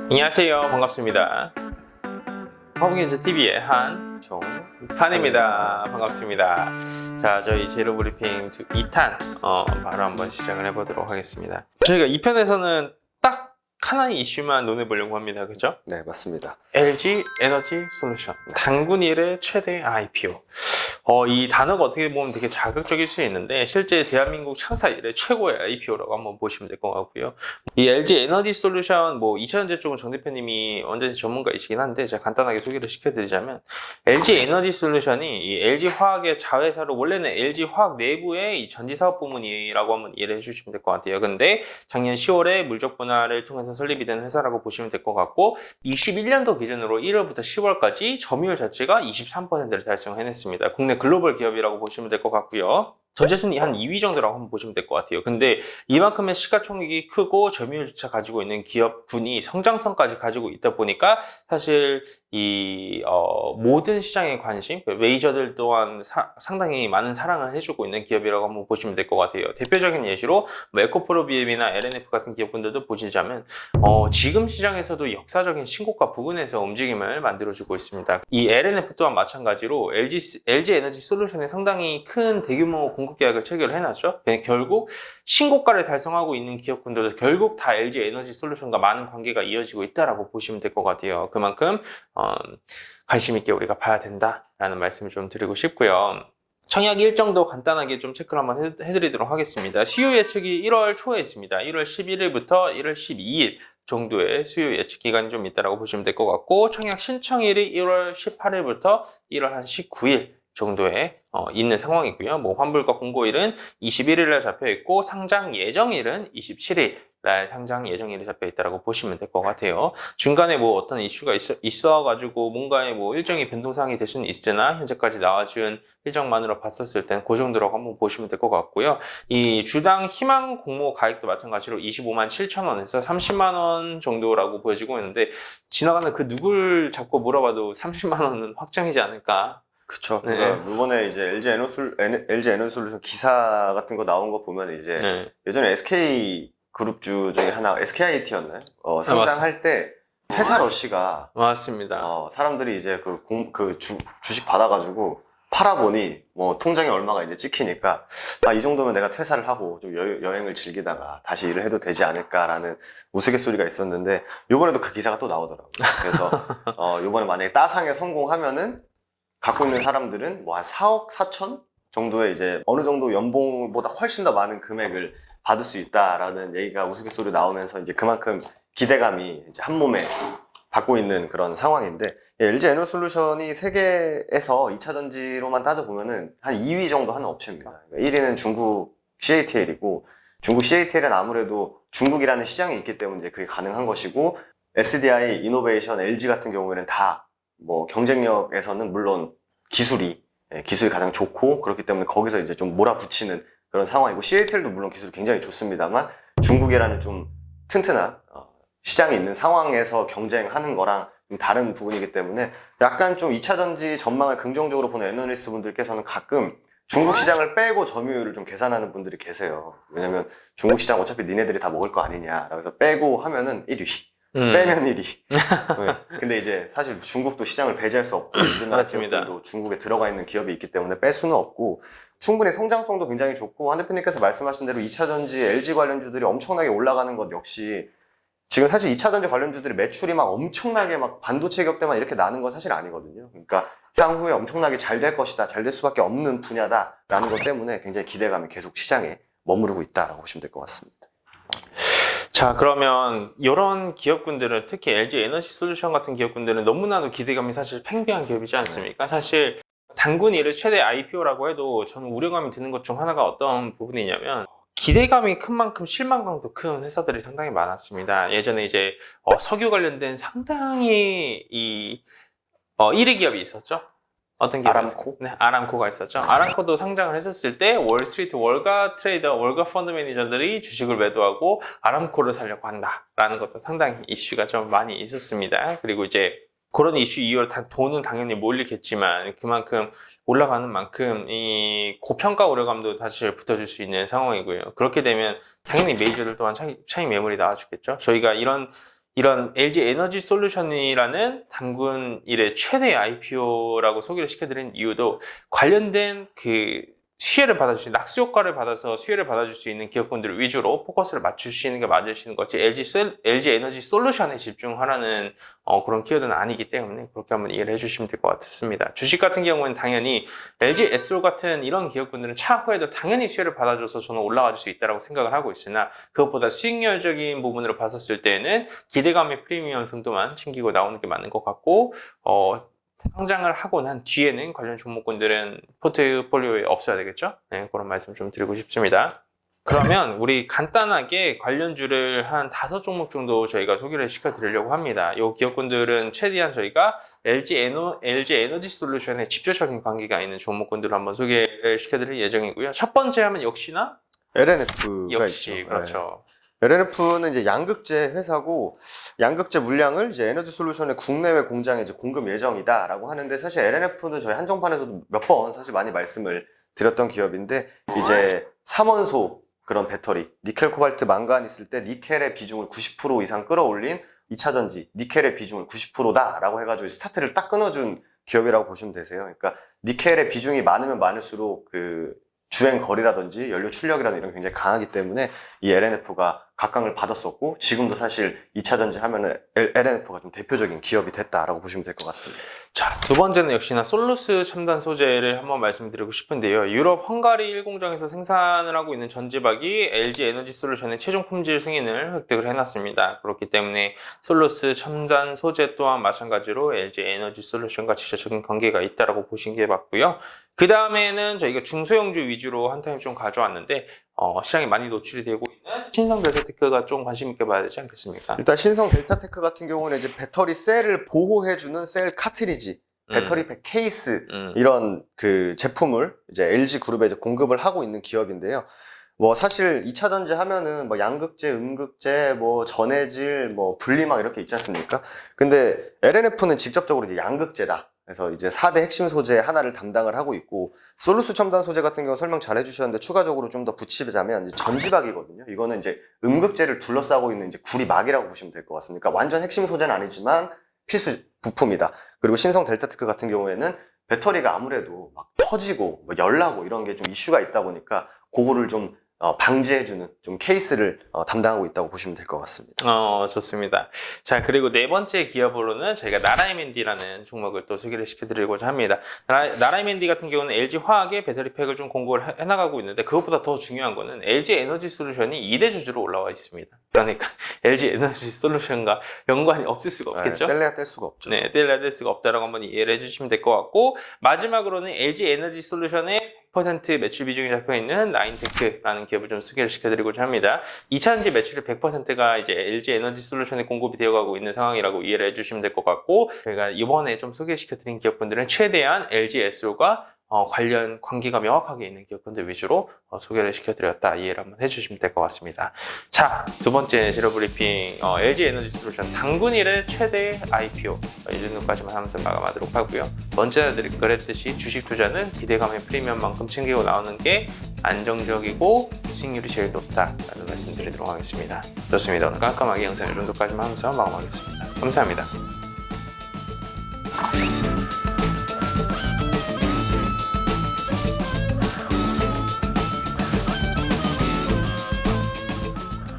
안녕하세요. 반갑습니다. 화북인지 TV의 한판입니다. 반갑습니다. 자, 저희 제로 브리핑 2탄 바로 한번 시작을 해보도록 하겠습니다. 저희가 2편에서는 딱 하나의 이슈만 논해보려고 합니다. 그죠? 네, 맞습니다. LG 에너지 솔루션. 단군 이래 최대 IPO. 이 단어가 어떻게 보면 되게 자극적일 수 있는데 실제 대한민국 창사 이래 최고의 IPO라고 한번 보시면 될 것 같고요. 이 LG 에너지 솔루션 2차전지 쪽은 정 대표님이 완전히 전문가이시긴 한데 제가 간단하게 소개를 시켜드리자면 LG 에너지 솔루션이 이 LG 화학의 자회사로 원래는 LG 화학 내부의 이 전지사업 부문이라고 한번 이해를 해주시면 될 것 같아요. 근데 작년 10월에 물적 분할을 통해서 설립이 된 회사라고 보시면 될 것 같고 21년도 기준으로 1월부터 10월까지 점유율 자체가 23%를 달성해냈습니다. 국내 글로벌 기업이라고 보시면 될 것 같고요. 전체순위 한 2위 정도라고 한번 보시면 될 것 같아요. 근데 이만큼의 시가총액이 크고 점유율조차 가지고 있는 기업군이 성장성까지 가지고 있다 보니까 사실 이 모든 시장에 관심, 메이저들 또한 상당히 많은 사랑을 해주고 있는 기업이라고 한번 보시면 될 것 같아요. 대표적인 예시로 에코프로비엠이나 LNF 같은 기업분들도 보시자면 지금 시장에서도 역사적인 신고가 부근에서 움직임을 만들어주고 있습니다. 이 LNF 또한 마찬가지로 LG 에너지 솔루션에 상당히 큰 대규모 공급 계약을 체결을 해놨죠. 결국 신고가를 달성하고 있는 기업군들도 결국 다 LG 에너지 솔루션과 많은 관계가 이어지고 있다라고 보시면 될 것 같아요. 그만큼 관심 있게 우리가 봐야 된다라는 말씀을 좀 드리고 싶고요. 청약 일정도 간단하게 좀 체크를 한번 해드리도록 하겠습니다. 수요 예측이 1월 초에 있습니다. 1월 11일부터 1월 12일 정도의 수요 예측 기간이 좀 있다라고 보시면 될 것 같고 청약 신청일이 1월 18일부터 1월 한 19일 정도에 있는 상황이고요. 환불과 공고일은 21일에 잡혀 있고 상장 예정일은 27일 날 상장 예정일이 잡혀 있다라고 보시면 될 것 같아요. 중간에 어떤 이슈가 있어가지고 뭔가의 일정이 변동사항이 될 수는 있으나 현재까지 나와준 일정만으로 봤었을 땐 그 정도라고 한번 보시면 될 것 같고요. 이 주당 희망 공모 가액도 마찬가지로 25만 7천 원에서 30만 원 정도라고 보여지고 있는데 지나가는 그 누굴 잡고 물어봐도 30만 원은 확정이지 않을까. 그쵸. 네. 그러니까 이번에 이제 LG 에너지 솔루션 기사 같은 거 나온 거 보면 이제 네. 예전에 SK 그룹주 중에 하나 SKIT였나요? 상장할 때 퇴사 러시가 맞습니다. 사람들이 이제 주식 받아가지고 팔아보니 통장에 얼마가 이제 찍히니까 이 정도면 내가 퇴사를 하고 좀 여행을 즐기다가 다시 일을 해도 되지 않을까라는 우스갯소리가 있었는데 요번에도 그 기사가 또 나오더라고요. 그래서 요번에 만약에 따상에 성공하면은 갖고 있는 사람들은 한 4억 4천 정도의 이제 어느 정도 연봉보다 훨씬 더 많은 금액을 받을 수 있다라는 얘기가 우스갯소리로 나오면서 이제 그만큼 기대감이 이제 한 몸에 받고 있는 그런 상황인데 LG 에너지 솔루션이 세계에서 2차 전지로만 따져보면은 한 2위 정도 하는 업체입니다. 1위는 중국 CATL이고 중국 CATL은 아무래도 중국이라는 시장이 있기 때문에 이제 그게 가능한 것이고 SDI, 이노베이션, LG 같은 경우에는 다 경쟁력에서는 물론 기술이 가장 좋고 그렇기 때문에 거기서 이제 좀 몰아붙이는 그런 상황이고 CATL도 물론 기술이 굉장히 좋습니다만 중국이라는 좀 튼튼한 시장이 있는 상황에서 경쟁하는 거랑 좀 다른 부분이기 때문에 약간 좀 2차 전지 전망을 긍정적으로 보는 애널리스트 분들께서는 가끔 중국 시장을 빼고 점유율을 좀 계산하는 분들이 계세요. 왜냐면 중국 시장 어차피 니네들이 다 먹을 거 아니냐. 그래서 빼고 하면은 1위. 빼면 1위. 네. 근데 이제 사실 중국도 시장을 배제할 수 없고 우리나라 기업들도 중국에 들어가 있는 기업이 있기 때문에 뺄 수는 없고 충분히 성장성도 굉장히 좋고 한 대표님께서 말씀하신 대로 2차 전지 LG 관련주들이 엄청나게 올라가는 것 역시 지금 사실 2차 전지 관련주들이 매출이 막 엄청나게 막 반도체 격대만 이렇게 나는 건 사실 아니거든요. 그러니까 향후에 엄청나게 잘 될 것이다, 잘 될 수밖에 없는 분야다라는 것 때문에 굉장히 기대감이 계속 시장에 머무르고 있다라고 보시면 될 것 같습니다. 자, 그러면 이런 기업군들은 특히 LG 에너지 솔루션 같은 기업군들은 너무나도 기대감이 사실 팽배한 기업이지 않습니까? 사실 단군 이래 최대 IPO라고 해도 저는 우려감이 드는 것 중 하나가 어떤 부분이냐면 기대감이 큰 만큼 실망감도 큰 회사들이 상당히 많았습니다. 예전에 이제 석유 관련된 상당히 1위 기업이 있었죠. 어떤 기업? 아람코? 네, 아람코가 있었죠. 아람코도 상장을 했었을 때 월스트리트 월가 트레이더, 월가 펀드 매니저들이 주식을 매도하고 아람코를 살려고 한다라는 것도 상당히 이슈가 좀 많이 있었습니다. 그리고 이제 그런 이슈 이후로 돈은 당연히 몰리겠지만 그만큼 올라가는 만큼 이 고평가 우려감도 사실 붙어줄 수 있는 상황이고요. 그렇게 되면 당연히 메이저들 또한 차익 매물이 나와주겠죠. 저희가 이런 이런 LG 에너지 솔루션이라는 당군 일의 최대 IPO라고 소개를 시켜드린 이유도 관련된 그 수혜를 받아줄 수 있는 낙수 효과를 받아서 수혜를 받아줄 수 있는 기업군들 위주로 포커스를 맞추시는 게 맞으시는 거지 LG 에너지 솔루션에 집중하라는 그런 키워드는 아니기 때문에 그렇게 한번 이해를 해주시면 될 것 같습니다. 주식 같은 경우는 당연히 LG 에스올 같은 이런 기업군들은 차후에도 당연히 수혜를 받아줘서 저는 올라갈 수 있다고 생각을 하고 있으나 그것보다 수익률적인 부분으로 봤었을 때는 기대감의 프리미엄 정도만 챙기고 나오는 게 맞는 것 같고 상장을 하고 난 뒤에는 관련 종목군들은 포트폴리오에 없어야 되겠죠? 네, 그런 말씀 좀 드리고 싶습니다. 그러면 우리 간단하게 관련주를 한 5종목 정도 저희가 소개를 시켜드리려고 합니다. 이 기업군들은 최대한 저희가 LG 에너지 솔루션에 직접적인 관계가 있는 종목군들을 한번 소개를 시켜드릴 예정이고요. 첫 번째 하면 역시나 LNF가 역시 있죠. 그렇죠. LNF는 이제 양극재 회사고 양극재 물량을 이제 에너지 솔루션의 국내외 공장에 이제 공급 예정이다라고 하는데 사실 LNF는 저희 한정판에서도 몇 번 사실 많이 말씀을 드렸던 기업인데 이제 삼원소 그런 배터리 니켈 코발트 망간 있을 때 니켈의 비중을 90% 이상 끌어올린 2차전지 니켈의 비중을 90%다라고 해가지고 스타트를 딱 끊어준 기업이라고 보시면 되세요. 그러니까 니켈의 비중이 많으면 많을수록 그 주행 거리라든지 연료 출력이라든지 이런 게 굉장히 강하기 때문에 이 LNF가 각광을 받았었고 지금도 사실 2차전지 하면은 LNF가 좀 대표적인 기업이 됐다라고 보시면 될 것 같습니다. 자, 두 번째는 역시나 솔루스 첨단 소재를 한번 말씀드리고 싶은데요. 유럽 헝가리 1공장에서 생산을 하고 있는 전지박이 LG 에너지 솔루션의 최종 품질 승인을 획득을 해놨습니다. 그렇기 때문에 솔루스 첨단 소재 또한 마찬가지로 LG 에너지 솔루션과 직접적인 관계가 있다고 보시는 게 맞고요. 그 다음에는 저희가 중소형주 위주로 한 타임 좀 가져왔는데 시장에 많이 노출이 되고 있는 신성 델타테크가 좀 관심 있게 봐야 되지 않겠습니까? 일단 신성 델타테크 같은 경우는 이제 배터리 셀을 보호해주는 셀 카트리지, 배터리팩 케이스 이런 그 제품을 이제 LG 그룹에 이제 공급을 하고 있는 기업인데요. 뭐 사실 2차전지 하면은 뭐 양극재, 음극재, 뭐 전해질, 뭐 분리막 이렇게 있지 않습니까? 근데 LNF는 직접적으로 이제 양극재다. 그래서 이제 4대 핵심 소재 하나를 담당을 하고 있고 솔루스 첨단 소재 같은 경우 설명 잘 해주셨는데 추가적으로 좀 더 붙이자면 이제 전지박이거든요. 이거는 이제 음극재를 둘러싸고 있는 이제 구리막이라고 보시면 될 것 같습니다. 그러니까 완전 핵심 소재는 아니지만 필수 부품이다. 그리고 신성 델타테크 같은 경우에는 배터리가 아무래도 막 터지고 뭐 열나고 이런 게 좀 이슈가 있다 보니까 그거를 좀 방지해주는 좀 케이스를 담당하고 있다고 보시면 될 것 같습니다. 좋습니다. 자, 그리고 네 번째 기업으로는 저희가 나라이멘디라는 종목을 또 소개를 시켜드리고자 합니다. 나라이멘디 같은 경우는 LG 화학의 배터리팩을 좀 공급을 해나가고 있는데 그것보다 더 중요한 거는 LG 에너지 솔루션이 2대 주주로 올라와 있습니다. 그러니까 LG 에너지 솔루션과 연관이 없을 수가 없겠죠? 뗄래야 뗄 수가 없죠. 네, 뗄래야 뗄 수가 없다라고 한번 이해를 해주시면 될 것 같고 마지막으로는 LG 에너지 솔루션의 100% 매출 비중이 잡혀있는 라인테크라는 기업을 좀 소개를 시켜드리고자 합니다. 2차전지 매출의 100%가 이제 LG 에너지 솔루션에 공급이 되어가고 있는 상황이라고 이해를 해주시면 될 것 같고 저희가 이번에 좀 소개시켜드린 기업분들은 최대한 LG 에스올과 관련 관계가 명확하게 있는 기업분들 위주로 소개를 시켜드렸다 이해를 한번 해주시면 될 것 같습니다. 자, 두 번째 재료 브리핑 LG 에너지 솔루션 당군일의 최대 IPO 이 정도까지만 하면서 마감하도록 하고요. 언제나 그랬듯이 주식 투자는 기대감의 프리미엄만큼 챙기고 나오는 게 안정적이고 수익률이 제일 높다라는 말씀드리도록 하겠습니다. 좋습니다. 오늘 깜깜하게 영상 이 정도까지만 하면서 마감하겠습니다. 감사합니다.